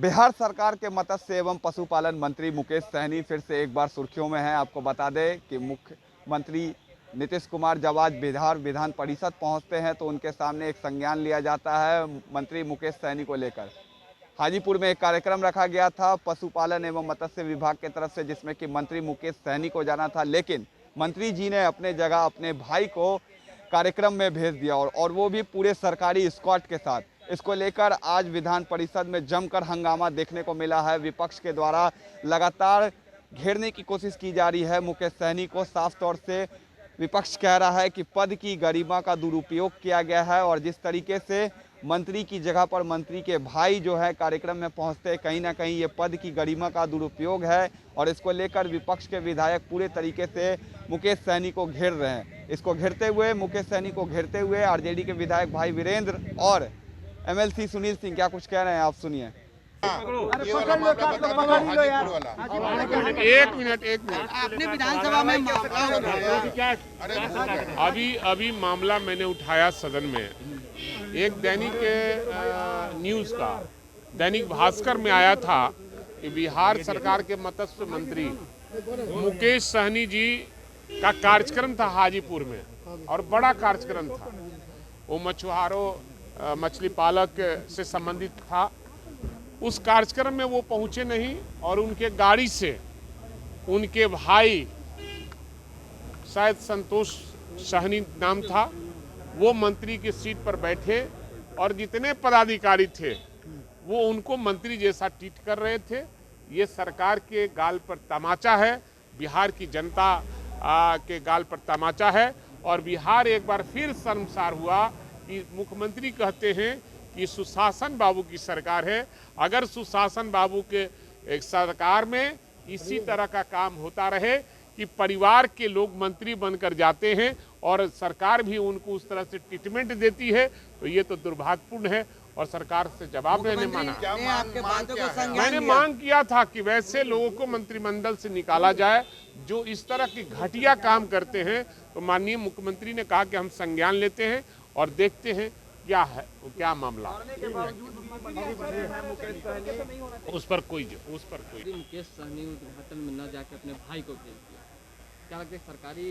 बिहार सरकार के मत्स्य एवं पशुपालन मंत्री मुकेश सहनी फिर से एक बार सुर्खियों में हैं। आपको बता दें कि मुख्यमंत्री नीतीश कुमार जब आज बिहार विधान परिषद पहुंचते हैं तो उनके सामने एक संज्ञान लिया जाता है मंत्री मुकेश सहनी को लेकर। हाजीपुर में एक कार्यक्रम रखा गया था पशुपालन एवं मत्स्य विभाग की तरफ से, जिसमें कि मंत्री मुकेश सहनी को जाना था, लेकिन मंत्री जी ने अपने जगह अपने भाई को कार्यक्रम में भेज दिया और वो भी पूरे सरकारी स्क्वाड के साथ। इसको लेकर आज विधान परिषद में जमकर हंगामा देखने को मिला है। विपक्ष के द्वारा लगातार घेरने की कोशिश की जा रही है मुकेश सहनी को। साफ तौर से विपक्ष कह रहा है कि पद की गरिमा का दुरुपयोग किया गया है और जिस तरीके से मंत्री की जगह पर मंत्री के भाई जो है कार्यक्रम में पहुंचते, कहीं ना कहीं ये पद की गरिमा का दुरुपयोग है और इसको लेकर विपक्ष के विधायक पूरे तरीके से मुकेश सहनी को घेर रहे हैं। इसको घेरते हुए मुकेश सहनी को घेरते हुए आरजेडी के विधायक भाई वीरेंद्र और एमएलसी सुनील सिंह क्या कुछ कह रहे हैं, आप सुनिए। एक मिनट आपने विधानसभा में अभी मामला मैंने उठाया सदन में। एक दैनिक न्यूज़ का दैनिक भास्कर में आया था कि बिहार सरकार के मत्स्य मंत्री मुकेश सहनी जी का कार्यक्रम था हाजीपुर में और बड़ा कार्यक्रम था। वो मछुआरों मछली पालक से संबंधित था। उस कार्यक्रम में वो पहुंचे नहीं और उनके गाड़ी से उनके भाई, शायद संतोष सहनी नाम था, वो मंत्री की सीट पर बैठे और जितने पदाधिकारी थे वो उनको मंत्री जैसा ट्रीट कर रहे थे। ये सरकार के गाल पर तमाचा है, बिहार की जनता के गाल पर तमाचा है और बिहार एक बार फिर शर्मसार हुआ कि मुख्यमंत्री कहते हैं कि सुशासन बाबू की सरकार है। अगर सुशासन बाबू के एक सरकार में इसी तरह का काम होता रहे कि परिवार के लोग मंत्री बनकर जाते हैं और सरकार भी उनको उस तरह से ट्रीटमेंट देती है, तो ये तो दुर्भाग्यपूर्ण है और सरकार से जवाब मैंने माना। मैंने मांग किया था कि वैसे लोगों को मंत्रिमंडल से निकाला जाए जो इस तरह की घटिया काम करते हैं। तो माननीय मुख्यमंत्री ने कहा कि हम संज्ञान लेते हैं और देखते हैं क्या है क्या मामला। उस पर कोई मुकेश सहनी उद्घाटन में न जाकर अपने भाई को भेज दिया, क्या लगता है सरकारी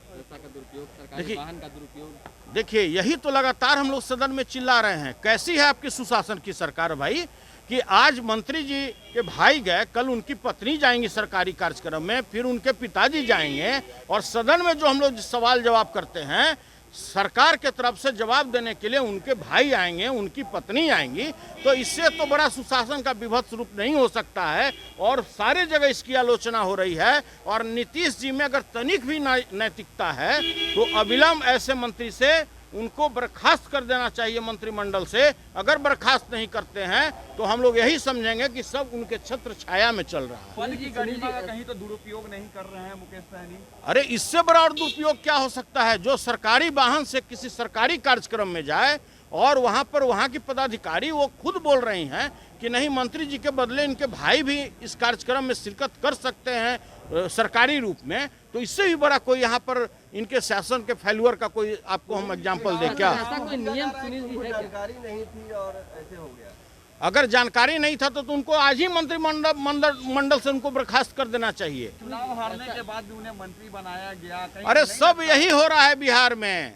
पैसा का दुरुपयोग, सरकारी वाहन का दुरुपयोग? देखिए, यही तो लगातार हम लोग सदन में चिल्ला रहे हैं। कैसी है आपकी सुशासन की सरकार भाई, कि आज मंत्री जी के भाई गए, कल उनकी पत्नी जाएंगी सरकारी कार्यक्रम में, फिर उनके पिताजी जाएंगे और सदन में जो हम लोग सवाल जवाब करते हैं सरकार के तरफ से जवाब देने के लिए उनके भाई आएंगे, उनकी पत्नी आएंगी। तो इससे तो बड़ा सुशासन का विभत्स रूप नहीं हो सकता है और सारे जगह इसकी आलोचना हो रही है। और नीतीश जी में अगर तनिक भी नैतिकता है तो अविलंब ऐसे मंत्री से उनको बर्खास्त कर देना चाहिए मंत्रिमंडल से। अगर बर्खास्त नहीं करते हैं तो हम लोग यही समझेंगे कि सब उनके छत्र छाया में चल रहा है। पद की गरिमा का कहीं तो दुरुपयोग नहीं कर रहे हैं मुकेश सहनी? अरे इससे बड़ा और दुरुपयोग क्या हो सकता है? जो सरकारी वाहन से किसी सरकारी कार्यक्रम में जाए और वहाँ की पदाधिकारी वो खुद बोल रही हैं कि नहीं, मंत्री जी के बदले इनके भाई भी इस कार्यक्रम में शिरकत कर सकते हैं सरकारी रूप में। तो इससे भी बड़ा कोई यहाँ पर इनके शासन के फेल्यूर का कोई आपको हम एग्जांपल दें क्या? ऐसा कोई नियम जानकारी नहीं थी और ऐसे हो गया? अगर जानकारी नहीं था तो उनको आज ही मंत्रिमंडल से उनको बर्खास्त कर देना चाहिए। चुनाव हारने के बाद भी उन्हें मंत्री बनाया गया। अरे सब यही हो रहा है बिहार में,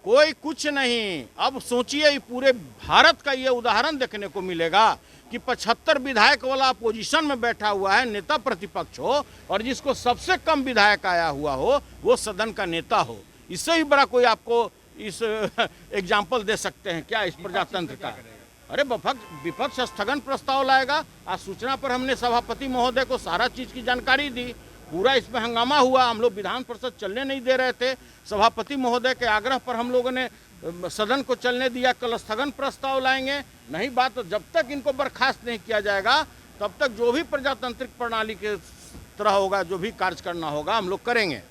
कोई कुछ नहीं। अब सोचिए पूरे भारत का ये उदाहरण देखने को मिलेगा कि 75 विधायक वाला अपोजिशन में बैठा हुआ है नेता प्रतिपक्ष हो और जिसको सबसे कम विधायक आया हुआ हो वो सदन का नेता हो। इससे भी बड़ा कोई आपको इस एग्जाम्पल दे सकते हैं क्या इस प्रजातंत्र का? अरे विपक्ष स्थगन प्रस्ताव लाएगा। आज सूचना पर हमने सभापति महोदय को सारा चीज की जानकारी दी, पूरा इसमें हंगामा हुआ। हम लोग विधान परिषद चलने नहीं दे रहे थे, सभापति महोदय के आग्रह पर हम लोगों ने सदन को चलने दिया। कल स्थगन प्रस्ताव लाएंगे। नहीं बात, जब तक इनको बर्खास्त नहीं किया जाएगा तब तक जो भी प्रजातांत्रिक प्रणाली के तरह होगा, जो भी कार्य करना होगा हम लोग करेंगे।